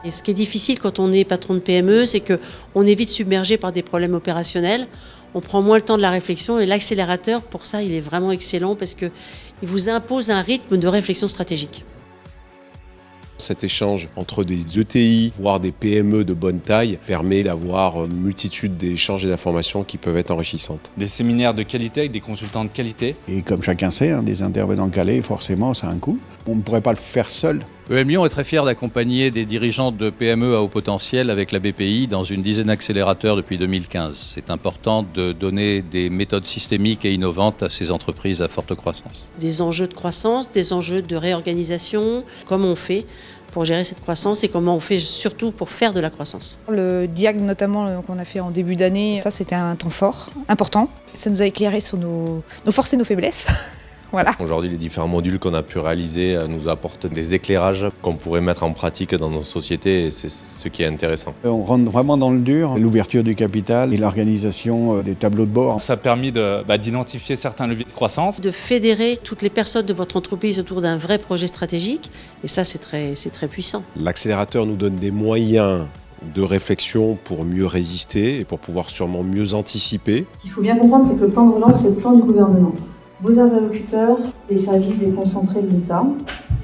Et ce qui est difficile quand on est patron de PME, c'est qu'on est vite submergé par des problèmes opérationnels. On prend moins le temps de la réflexion et l'accélérateur, pour ça, il est vraiment excellent parce qu'il vous impose un rythme de réflexion stratégique. Cet échange entre des ETI, voire des PME de bonne taille, permet d'avoir une multitude d'échanges et d'informations qui peuvent être enrichissantes. Des séminaires de qualité avec des consultants de qualité. Et comme chacun sait, des intervenants calés, forcément, ça a un coût. On ne pourrait pas le faire seul. EM Lyon est très fier d'accompagner des dirigeants de PME à haut potentiel avec la BPI dans une dizaine d'accélérateurs depuis 2015. C'est important de donner des méthodes systémiques et innovantes à ces entreprises à forte croissance. Des enjeux de croissance, des enjeux de réorganisation, comment on fait pour gérer cette croissance et comment on fait surtout pour faire de la croissance. Le diag notamment qu'on a fait en début d'année, ça c'était un temps fort, important. Ça nous a éclairé sur nos forces et nos faiblesses. Voilà. Aujourd'hui, les différents modules qu'on a pu réaliser nous apportent des éclairages qu'on pourrait mettre en pratique dans nos sociétés et c'est ce qui est intéressant. On rentre vraiment dans le dur, l'ouverture du capital et l'organisation des tableaux de bord. Ça a permis d'identifier certains leviers de croissance. De fédérer toutes les personnes de votre entreprise autour d'un vrai projet stratégique et ça c'est très puissant. L'accélérateur nous donne des moyens de réflexion pour mieux résister et pour pouvoir sûrement mieux anticiper. Ce qu'il faut bien comprendre, c'est que le plan de relance, c'est le plan du gouvernement. Vos interlocuteurs, les services déconcentrés de l'État,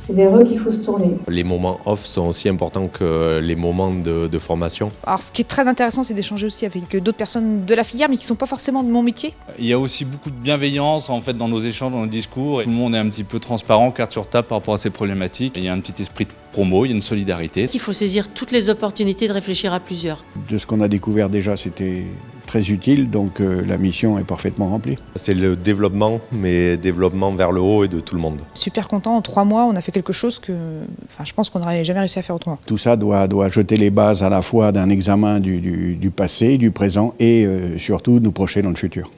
c'est vers eux qu'il faut se tourner. Les moments off sont aussi importants que les moments de formation. Alors ce qui est très intéressant, c'est d'échanger aussi avec d'autres personnes de la filière, mais qui ne sont pas forcément de mon métier. Il y a aussi beaucoup de bienveillance en fait, dans nos échanges, dans nos discours. Tout le monde est un petit peu transparent, carte sur table par rapport à ces problématiques. Il y a un petit esprit de promo, il y a une solidarité. Il faut saisir toutes les opportunités de réfléchir à plusieurs. De ce qu'on a découvert déjà, c'était très utile, donc la mission est parfaitement remplie. C'est le développement, mais développement vers le haut et de tout le monde. Super content, en 3 mois, on a fait quelque chose que je pense qu'on n'aurait jamais réussi à faire autrement. Tout ça doit jeter les bases à la fois d'un examen du passé, du présent et surtout nous projeter dans le futur.